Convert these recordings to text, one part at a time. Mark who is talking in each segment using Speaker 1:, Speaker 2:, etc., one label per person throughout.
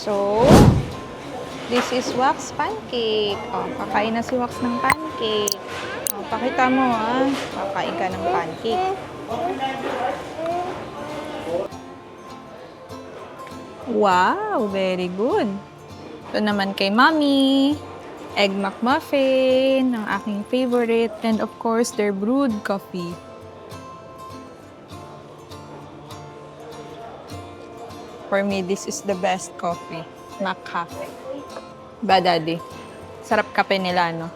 Speaker 1: So, this is Wax pancake. Oh, kakain na si Wax ng pancake. Oh, pakita mo kakain ka ng pancake. Wow, very good. Ito naman kay Mommy. Egg McMuffin, ang aking favorite. And of course, their brewed coffee. For me, this is the best coffee. McCafe. Ba, Daddy? Sarap kape nila, no?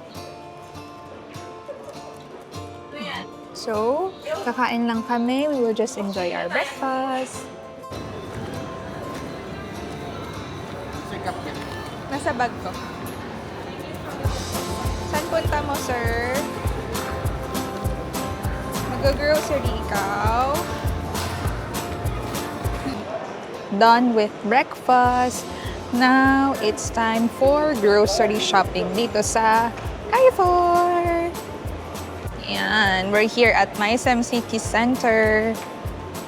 Speaker 1: So, kakain lang kami. We will just enjoy our breakfast. Nasa bag ko. Saan punta mo, sir? Mag-grocery ikaw. Done with breakfast. Now, it's time for grocery shopping dito sa Carrefour. Ayan, we're here at MySem City Center.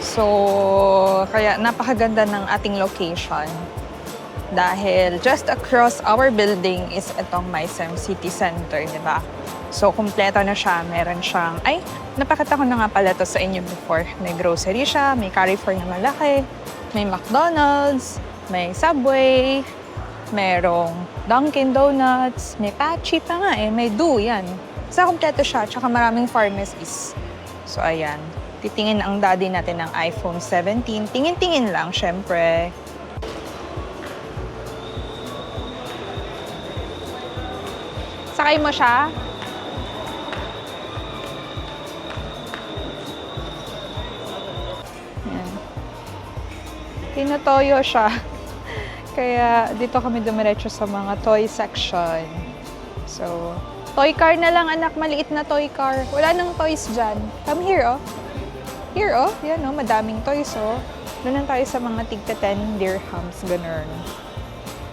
Speaker 1: So, kaya napakaganda ng ating location. Dahil just across our building is itong MySem City Center, di ba? So, kumpleto na siya. Meron siyang, napakita ko na nga pala to sa inyo before. May grocery siya, may Carrefour na malaki, may McDonald's, may Subway, merong Dunkin' Donuts, may Pachi pa nga may Do, yan. Sa kumpleto siya, tsaka maraming pharmacies. So, ayan. Titingin ang daddy natin ng iPhone 17. Tingin-tingin lang, syempre. Sakay mo siya? Yan. Tinutoyo siya. Kaya dito kami dumiretso sa mga toy section. So, toy car na lang anak, maliit na toy car. Wala nang toys dyan. Come here, oh. Here, oh. Yan, oh. Madaming toys, oh. Doon lang tayo sa mga tigta 10 dirhams. Ganun.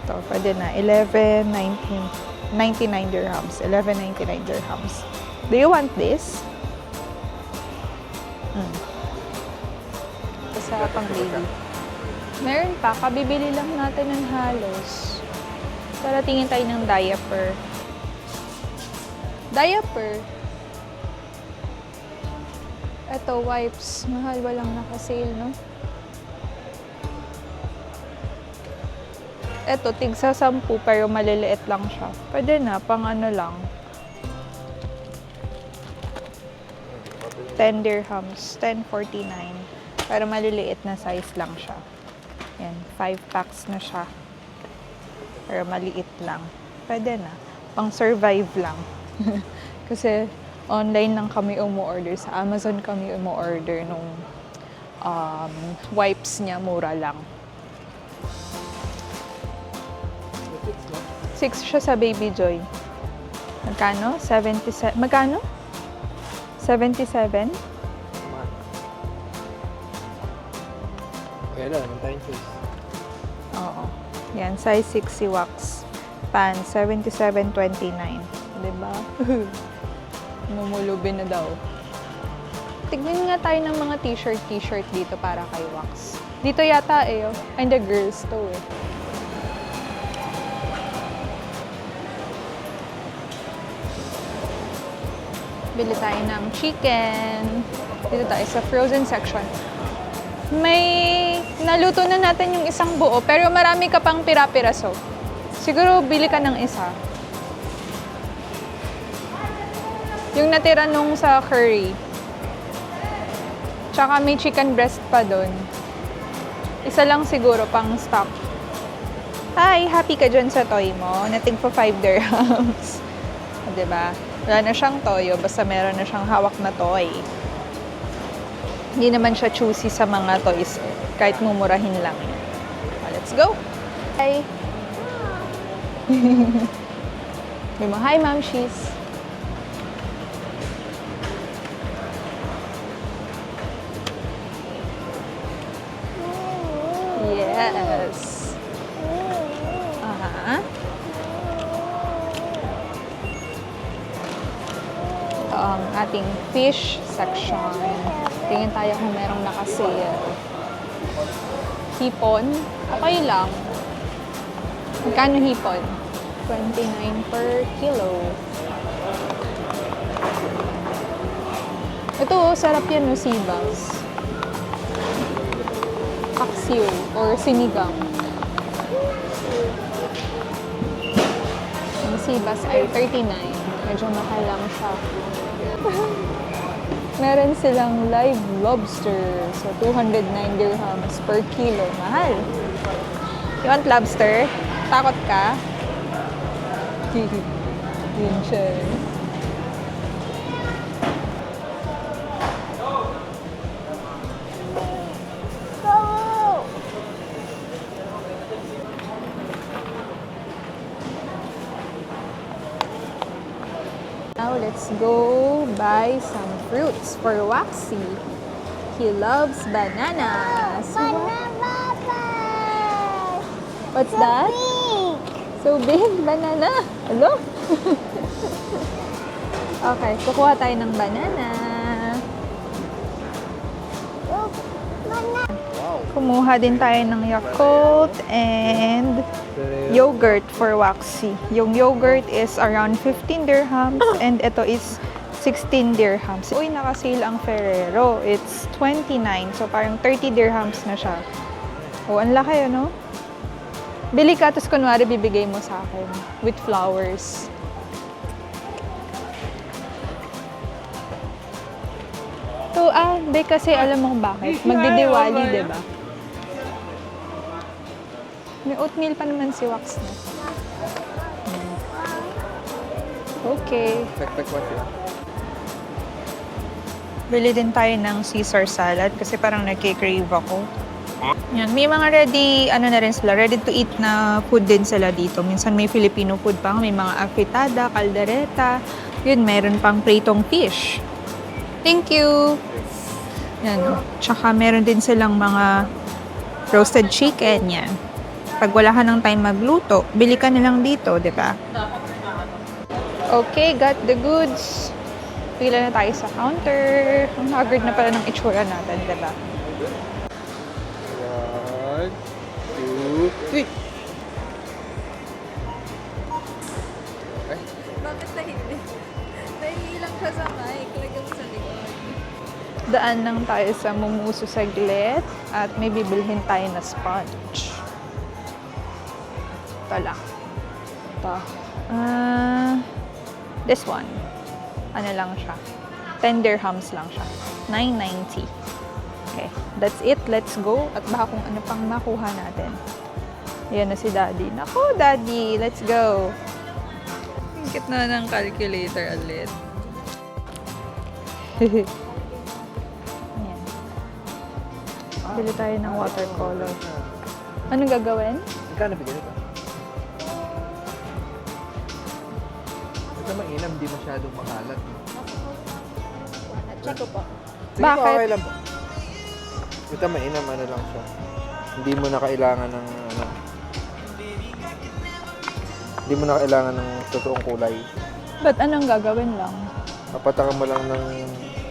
Speaker 1: Ito, pwede na. 11, 19, 99 dirhams. 11.99 dirhams. Do you want this? Sa pang baby. Meron pa. Kabibili lang natin ng halos. Para tingin tayo ng diaper. Diaper. Ito, wipes. Mahal, walang naka-sale, no? Ito, tigsa 10 pero maliliit lang siya. Pwede na, pang ano lang. 10 dirhams, 10.49. Pero maliliit na size lang siya. Yan, 5 packs na siya. Pero maliit lang. Pwede na. Pang survive lang. Kasi online lang kami umu-order. Sa Amazon kami umu-order nung wipes niya, mura lang. 6 siya sa Baby Joy. Magkano? 77. Magkano? 77?
Speaker 2: Kaya lang, anong tayong choice?
Speaker 1: Oo. Yan, size 6 si Wax. Pan, 77.29. Diba? Mumulubi na daw. Tignan nga tayo ng mga t-shirt dito para kay Wax. Dito yata oh. And the girls to Bili tayo ng chicken. Dito tayo sa frozen section. May naluto na natin yung isang buo, pero marami ka pang pira-piraso. Siguro bili ka ng isa. Yung natira nung sa curry. Tsaka may chicken breast pa doon. Isa lang siguro pang stock. Hi, happy ka dyan sa toy mo? Nating for 5 dirhams. Diba? Wala na siyang toyo, basta meron na siyang hawak na toy. Hindi naman siya choosy sa mga toys, kahit mumurahin lang. Let's go! Hi! Hi, Ma'am She's. Yes! Ang ating fish section. Tingin tayo kung merong naka-sale. Hipon, okay lang. Magkano hipon? 29 per kilo. Ito, sarap yan, no, sibas. Paksiw or sinigang. Ang sibas ay 39. Medyo mahal lang siya. Meron silang live lobster. So, 209 dirhams per kilo. Mahal. You want lobster? Takot ka? Yun siya. Now, let's go buy some fruits for Waxy. He loves bananas. What's that? So big banana. Hello? Okay, kukuha tayo ng banana. Kumuha din tayo ng Yakult and yogurt for Waxy. Yung yogurt is around 15 dirhams and ito is 16 dirhams. Uy, nakasale ang Ferrero. It's 29. So, parang 30 dirhams na siya. Oh, ang laki, ano? Bili ka, tapos kunwari bibigay mo sa akin with flowers. So, di kasi alam mo kung bakit. Magdidiwali, diba? May oatmeal pa naman si Wax na. Okay. Bili din tayo ng Caesar salad kasi parang nagki-crave ako. Yan. May mga ready, ano na rin sila, ready to eat na food din sila dito. Minsan may Filipino food pa, may mga afritada, caldereta. Yun, meron pang pritong fish. Thank you! Yan. Tsaka meron din silang mga roasted chicken. Yan. Pag wala ka ng time magluto, bili ka nilang dito, di ba? Okay, got the goods. Pila na tayo sa counter. Ang haggard na pala ng itsura natin, di ba?
Speaker 2: 1, 2, 3.
Speaker 1: Bakit na hindi? Nahihilang ka sa mic. Lagyan mo sa likod. Daan lang tayo sa Mumuso saglit at may bibilhin tayo na sponge. Ito lang. Ito. This one. Ano lang siya? 10 dirhams lang siya. 9.90. Okay. That's it. Let's go. At baka kung ano pang makuha natin. Ayan na si Daddy. Naku, Daddy. Let's go. Hingkit na ng calculator ulit. Ayan. Bili tayo ng watercolor. Anong gagawin?
Speaker 2: Magkano bigyan ito? Ito mainam, di masyadong makalat.
Speaker 1: Check ko po.
Speaker 2: Sige
Speaker 1: Bakit?
Speaker 2: po, okay lang po. Ito mainam, ano lang siya. Hindi mo na kailangan ng ano. Hindi mo na kailangan ng totoong kulay.
Speaker 1: Ba't anong gagawin lang?
Speaker 2: Papatakan mo lang ng...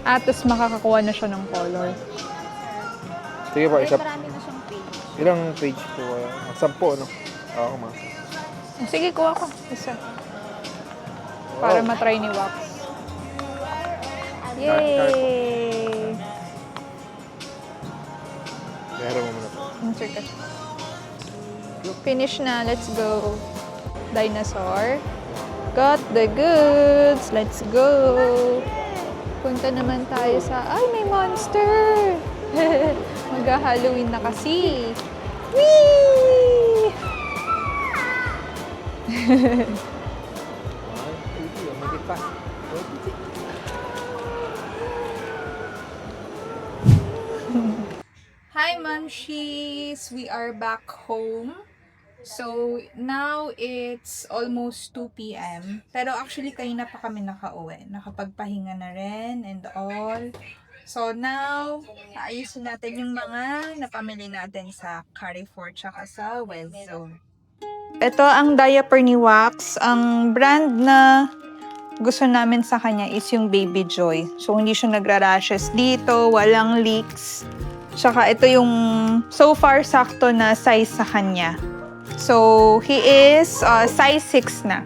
Speaker 1: Tapos makakakuha na siya ng color.
Speaker 2: Sige po, isa.
Speaker 1: Marami na siyang page.
Speaker 2: Ilang page po? 10, no? Oo, ma.
Speaker 1: Sige, kuha ko. Isa. Para matry ni Wax. Yay!
Speaker 2: Meron mo muna po.
Speaker 1: Insert ka. Finish na. Let's go. Dinosaur. Got the goods. Let's go. Punta naman tayo sa... Ay, may monster! Mag-Halloween na kasi. Whee!
Speaker 2: Magit pa.
Speaker 1: Hi, Munchies! We are back home. So, now it's almost 2 p.m. Pero actually, kanina pa kami nakauwi. Nakapagpahinga na rin and all. So, now, ayusin natin yung mga napamili natin sa Carrefour tsaka sa West Zone. Ito ang diaper ni Wax. Ang brand na gusto namin sa kanya is yung Baby Joy. So, hindi siya nagra-rashes dito, walang leaks. Tsaka ito yung so far sakto na size sa kanya. So, he is size 6 na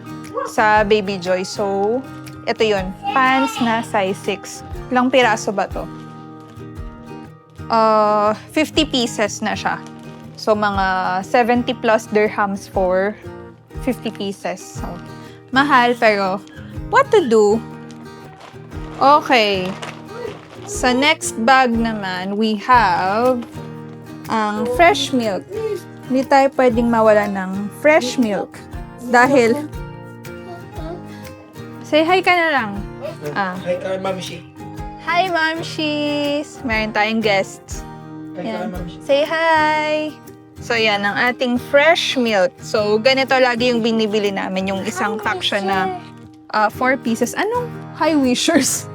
Speaker 1: sa Baby Joy. So, ito yun. Pants na size 6. Ilang piraso ba to? 50 pieces na siya. So, mga 70 plus dirhams for 50 pieces. So, mahal, pero what to do? Okay. Sa next bag naman, we have ang fresh milk. Hindi tayo pwedeng mawala ng fresh milk. Dahil, say hi ka na lang.
Speaker 2: Hi, Ma'am Shi.
Speaker 1: Hi, Mamshis! Meron tayong guests. Yan. Say hi! So, yan, ang ating fresh milk. So, ganito lagi yung binibili namin. Yung isang pack siya na 4 pieces. Anong high wishers?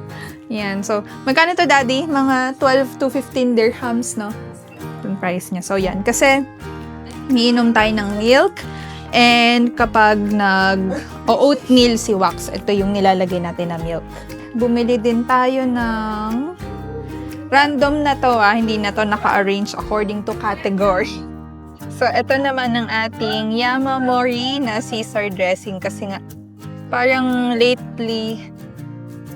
Speaker 1: Yan. So, magkano to, Daddy? Mga 12 to 15 dirhams, no? Yung price niya. So, yan. Kasi, miinom tayo ng milk. And kapag nag-oatmeal si Wax, ito yung nilalagay natin na milk. Bumili din tayo ng random na to, hindi na to naka-arrange according to category. So, ito naman ang ating Yamamori na Caesar dressing kasi nga parang lately,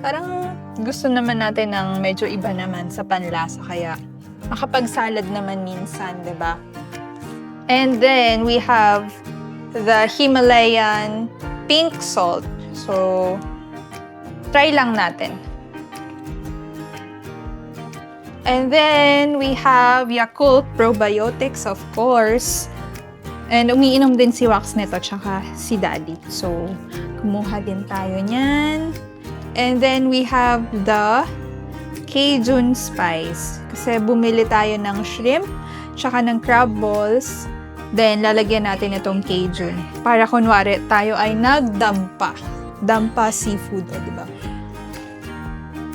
Speaker 1: parang gusto naman natin ng medyo iba naman sa panlasa kaya makapag-salad naman minsan, 'di ba? And then we have the Himalayan pink salt. So, try lang natin. And then, we have Yakult Probiotics, of course. And umiinom din si Wax nito, tsaka si Daddy. So, kumuha din tayo niyan. And then, we have the Cajun Spice. Kasi bumili tayo ng shrimp, tsaka ng crab balls. Then, lalagyan natin itong Cajun. Para kunwari, tayo ay nagdampa. Dampa seafood, di ba?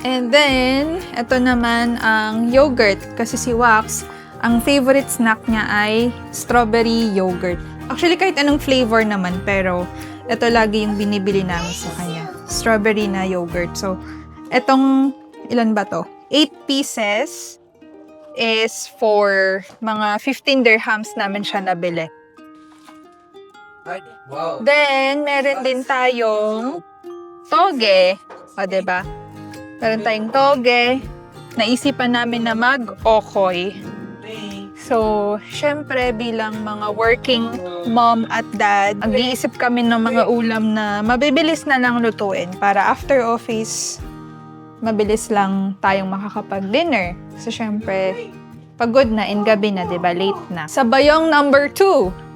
Speaker 1: And then, ito naman ang yogurt. Kasi si Wax, ang favorite snack niya ay strawberry yogurt. Actually, kahit anong flavor naman, pero ito lagi yung binibili namin sa kanya. Strawberry na yogurt. So, etong, ilan ba to? 8 pieces is for mga 15 dirhams namin siya nabili.
Speaker 2: Wow.
Speaker 1: Then, meron din tayong toge. O, diba? Meron tayong toge. Naisipan namin na mag-okoy. So, syempre, bilang mga working mom at dad, nag-iisip kami ng mga ulam na mabibilis na lang lutuin para after office, mabilis lang tayong makakapag-dinner. So, syempre, pagod na in gabi na, diba? Late na. Sa bayong number 2,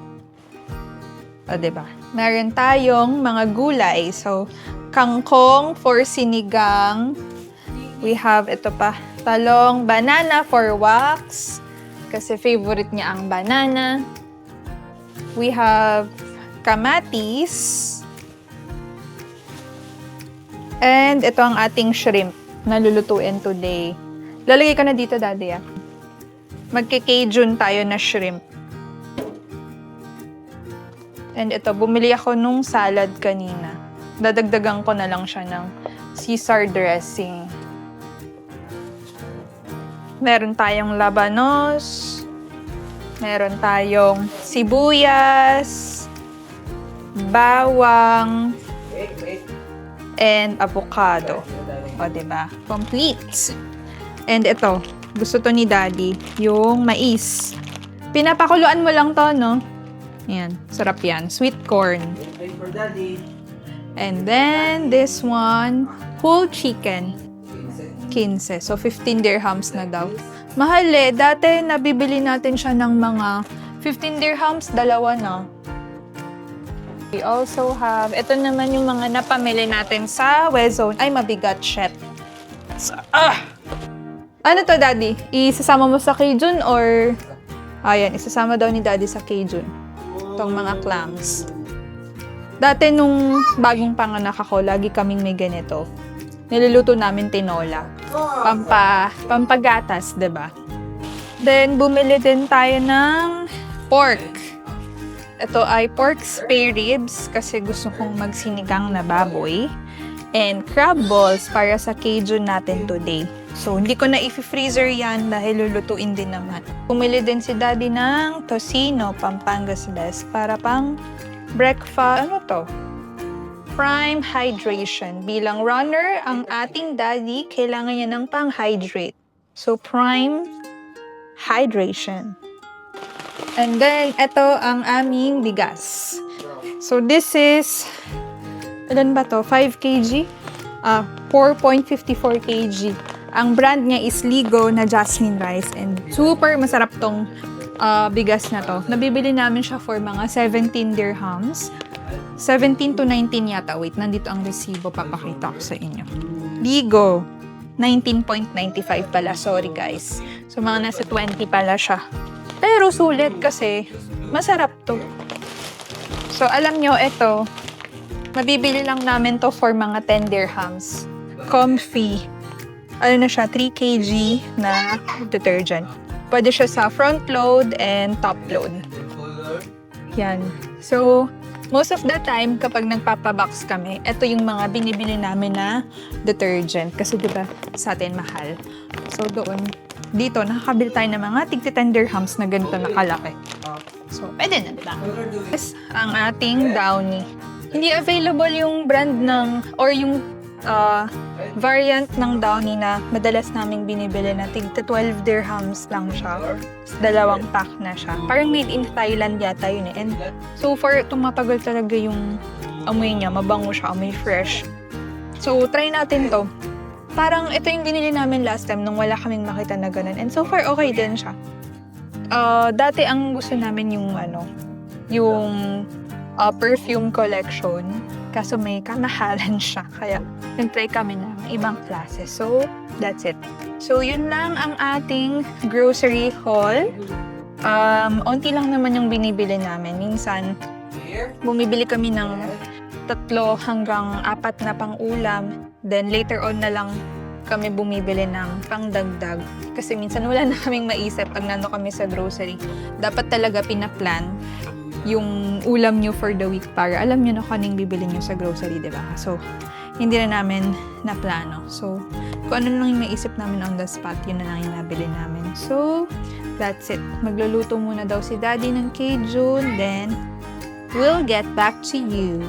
Speaker 1: o, diba? Meron tayong mga gulay. So, kangkong for sinigang. We have, ito pa, talong, banana for Wax. Kasi favorite niya ang banana. We have kamatis. And ito ang ating shrimp na lulutuin today. Lalagay ka na dito, Daddy, ah. Magke-Cajun tayo na shrimp. And ito, bumili ako nung salad kanina. Dadagdagan ko na lang siya ng Caesar dressing. Meron tayong labanos. Meron tayong sibuyas, bawang, and avocado. O, diba? Complete. And ito, gusto to ni Daddy, yung mais. Pinapakuluan mo lang to, no? Ayan, sarap yan. Sweet corn.
Speaker 2: Wait for Daddy.
Speaker 1: And then, this one, whole chicken. 15. So, 15 dirhams na daw. Mahal eh. Dati, nabibili natin siya ng mga 15 dirhams, dalawa na. We also have, ito naman yung mga napamili natin sa Wezone. Ay, mabigat, shit. So, ano to, Daddy? Isasama mo sa Cajun or... Ayan, isasama daw ni Daddy sa Cajun. Itong mga clams. Dati nung bagong panganak ako, lagi kaming may ganito. Niluluto namin tinola. Pampagatas, 'di ba? Then, bumili din tayo ng pork. Ito ay pork spare ribs kasi gusto kong magsinigang na baboy. and crab balls para sa Cajun natin today. So, hindi ko na i-freezer yan dahil lulutuin din naman. Pumili din si Daddy ng tocino, Pampangas Best, para pang breakfast. Ano to? Prime hydration. Bilang runner, ang ating Daddy, kailangan niya ng pang-hydrate. So, prime hydration. And then, ito ang aming bigas. So, this is, ilan ba to? 5 kg? 4.54 kg. Ang brand niya is Ligo na jasmine rice. And super masarap tong bigas na to. Nabibili namin siya for mga 17 dirhams. 17 to 19 yata. Wait, nandito ang resibo. Papakita ko sa inyo. Ligo. 19.95 pala. Sorry guys. So, mga nasa 20 pala siya. Pero sulit kasi masarap to. So, alam nyo, ito, mabibili lang namin to for mga 10 dirhams. Comfy. Ano na siya, 3 kg na detergent. Pwede siya sa front load and top load. Yan. So, most of the time, kapag nagpapabox kami, ito yung mga binibili namin na detergent. Kasi diba, sa atin mahal. So, dito, nakakabili tayo ng mga tig-10 dirhams na ganito na kalaki. So, pwede na diba? Yes, ang ating Downy. Hindi available yung brand ng, or yung variant ng Downy na madalas naming binibili na tig-12 dirhams lang siya. Dalawang pack na siya. Parang made in Thailand yata yun eh. And so far, tumatagal talaga yung amoy niya. Mabango siya, amoy fresh. So, try natin to. Parang ito yung binili namin last time nung wala kaming makita na ganun. And so far, okay din siya. Dati ang gusto namin yung perfume collection. Kaso may kamahalan siya. Kaya nag-try kami ng ibang klase. So, that's it. So, yun lang ang ating grocery haul. Onti lang naman yung binibili namin. Minsan, bumibili kami ng 3 hanggang 4 na pang-ulam. Then, later on na lang kami bumibili ng pangdagdag. Kasi minsan wala na kaming maisip pag nando kami sa grocery. Dapat talaga pinaplan yung ulam nyo for the week para alam nyo na kung anong bibili nyo sa grocery, diba? So, hindi na namin naplano. So, kung ano lang yung maisip namin on the spot, yun na lang yung nabili namin. So, that's it. Magluluto muna daw si Daddy ng Cajun, then we'll get back to you.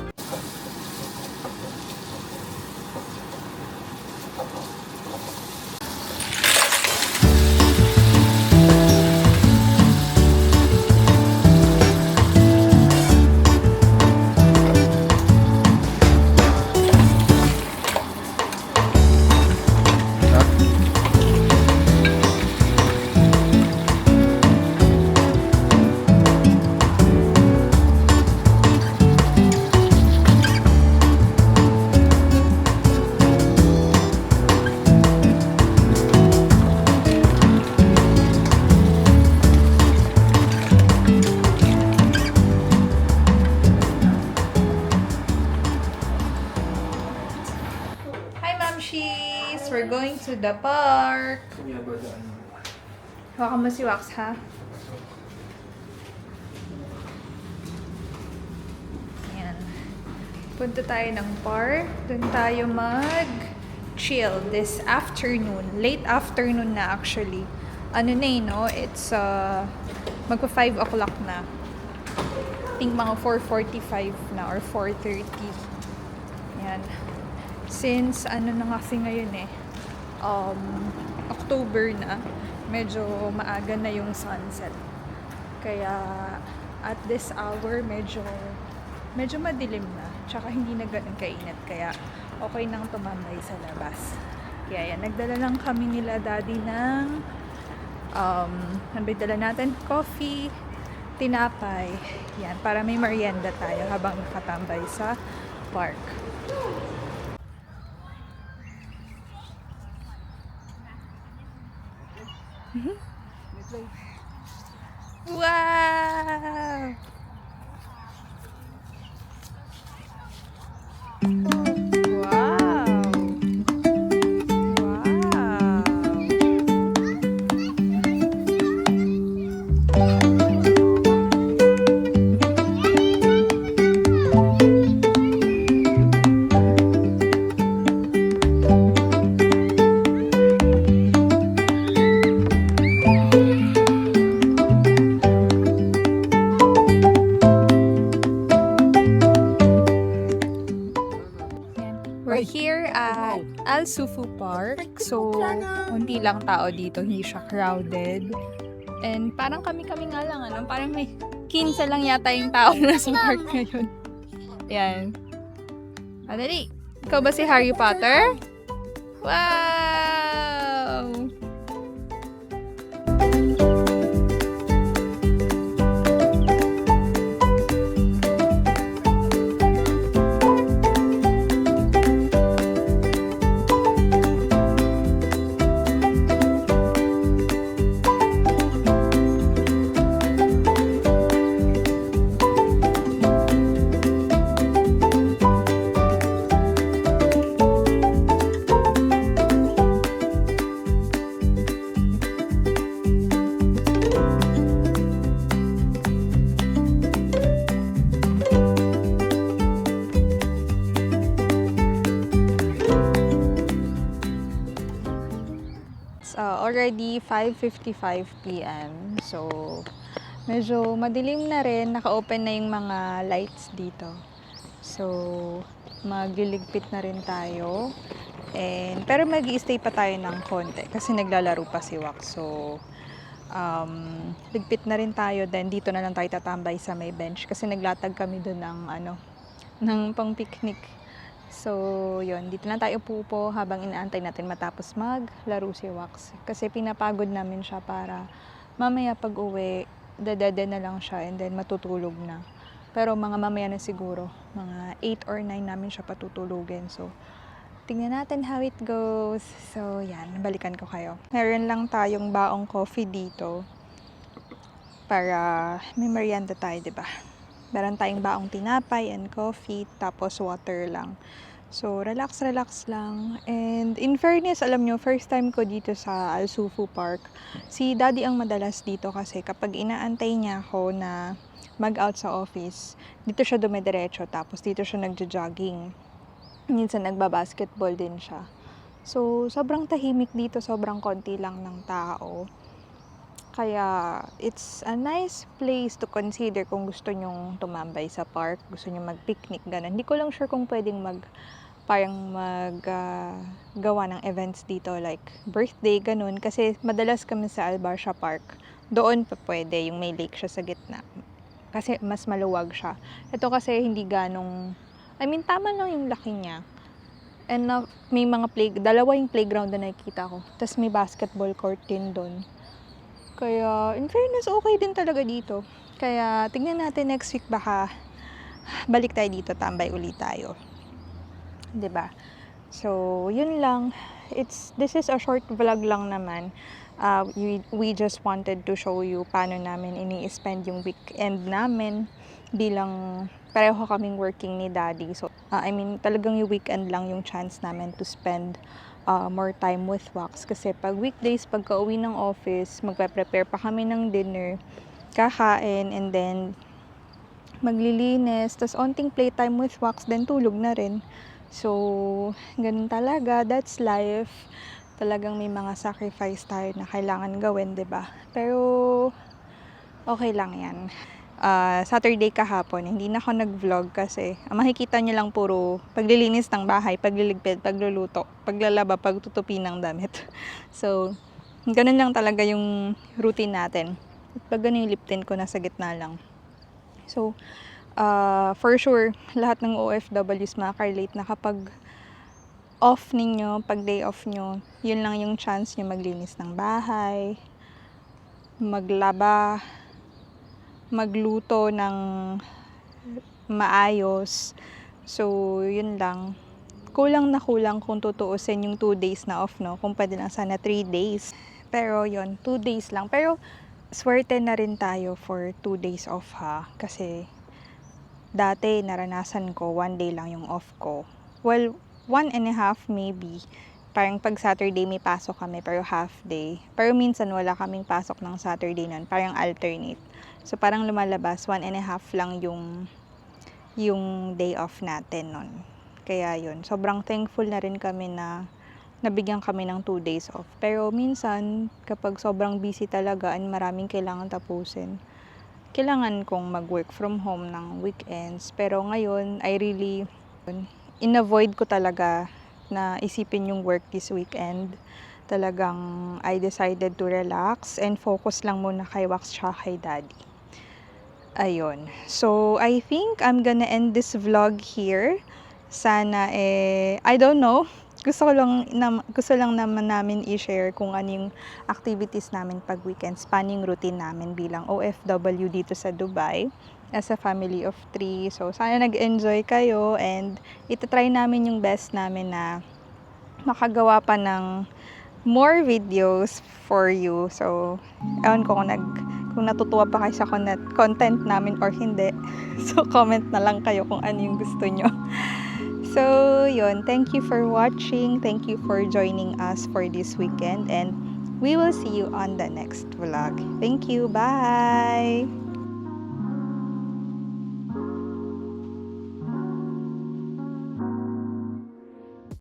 Speaker 1: We're going to the park. Hawakan mo si Wax, ha? Ayan. Punta tayo ng park. Doon tayo mag-chill this afternoon. Late afternoon na actually. Ano na no? It's magpa 5 o'clock na. I think mga 4:45 na or 4:30. Ayan. Since ano na kasi ngayon October na, medyo maaga na yung sunset. Kaya at this hour medyo madilim na. Tsaka hindi na ganun kainit. Kaya okay nang tumambay sa labas. Kaya yan, nagdala lang kami nila Daddy ng nabidala natin coffee, tinapay. Yan, para may merienda tayo habang nakatambay sa park. Wow! Wow! Wow! at Al Sufu Park. So, unti lang tao dito, hindi siya crowded. And parang kami-kami nga lang, ano? Parang may 15 lang yata yung tao na sa park ngayon. Yan. Dali. Ikaw ba si Harry Potter? Wow! It's already 5:55 p.m. So, medyo madilim na rin. Naka-open na yung mga lights dito. So, magliligpit na rin tayo. Pero mag-i-stay pa tayo ng konti kasi naglalaro pa si Wax. So, ligpit na rin tayo. Then, dito na lang tayo tatambay sa may bench kasi naglatag kami doon ng pang-picnic. So, yun. Dito lang tayo pupo habang inaantay natin matapos maglaro si Wax. Kasi pinapagod namin siya para mamaya pag-uwi, dadada na lang siya and then matutulog na. Pero mga mamaya na siguro, mga 8 or 9 namin siya patutulugin. So, tingnan natin how it goes. So, yan. Balikan ko kayo. Meron lang tayong baong coffee dito para may merienda tayo, diba? Meron tayong baong tinapay and coffee, tapos water lang. So, relax lang. And in fairness, alam nyo, first time ko dito sa Al Sufu Park. Si Daddy ang madalas dito kasi kapag inaantay niya ako na mag-out sa office, dito siya dumidiretso, tapos dito siya nagja-jogging. Minsan nagba-basketball din siya. So, sobrang tahimik dito, sobrang konti lang ng tao. Kaya, it's a nice place to consider kung gusto nyong tumambay sa park, gusto nyong mag-picnic, gano'n. Hindi ko lang sure kung pwedeng gawa ng events dito, like birthday, ganun. Kasi madalas kami sa Albarcia Park. Doon pa pwede, yung may lake siya sa gitna. Kasi mas maluwag siya. Ito kasi hindi ganong, tama lang yung laki niya. And may mga dalawa yung playground na nakikita ko. Tapos may basketball court din doon. Kaya, in fairness, okay din talaga dito. Kaya, tingnan natin next week baka balik tayo dito, tambay ulit tayo. 'Di ba? So, yun lang. This is a short vlog lang naman. We just wanted to show you paano namin ini-spend yung weekend namin bilang pareho kaming working ni Daddy. So, talagang yung weekend lang yung chance namin to spend more time with Wax. Kasi pag weekdays, pagka uwi ng office, magpe-prepare pa kami ng dinner, kakain, and then maglilinis, tas onting playtime with Wax, then tulog na rin. So, ganun talaga. That's life. Talagang may mga sacrifice tayo na kailangan gawin, 'di ba? Pero, okay lang yan. Saturday kahapon, hindi na ako nag-vlog kasi makikita nyo lang puro paglilinis ng bahay, pagliligpit, pagluluto, paglalaba, pagtutupi ng damit. So, ganun lang talaga yung routine natin. At pag ganun yung lip tint ko, nasa gitna lang. So, for sure, lahat ng OFWs makaka-relate na kapag off ninyo, pag day off nyo, yun lang yung chance nyo maglinis ng bahay, maglaba, magluto ng maayos. So, yun lang. Kulang na kulang kung tutuusin yung 2 days na off, no? Kung pwede lang sana 3 days. Pero yun, 2 days lang. Pero, swerte na rin tayo for 2 days off, ha? Kasi, dati naranasan ko 1 day lang yung off ko. Well, 1.5 maybe. Parang pag Saturday may pasok kami pero half day. Pero minsan wala kaming pasok ng Saturday nun. Parang alternate. So parang lumalabas 1.5 lang yung day off natin nun. Kaya yun. Sobrang thankful na rin kami na nabigyan kami ng 2 days off. Pero minsan kapag sobrang busy talaga and maraming kailangan tapusin, kailangan kong mag-work from home ng weekends. Pero ngayon, I really in-avoid ko talaga na isipin yung work this weekend. Talagang I decided to relax and focus lang muna kay Wax tsaka kay Daddy. Ayun. So, I think I'm gonna end this vlog here. Sana I don't know. Gusto lang naman namin i-share kung ano yung activities namin pag weekends, paano yung routine namin bilang OFW dito sa Dubai as a family of 3. So, sana nag-enjoy kayo and itatry namin yung best namin na makagawa pa ng more videos for you. So, ewan ko kung natutuwa pa kayo sa content namin or hindi. So, comment na lang kayo kung ano yung gusto nyo. So, yun. Thank you for watching. Thank you for joining us for this weekend. And we will see you on the next vlog. Thank you. Bye!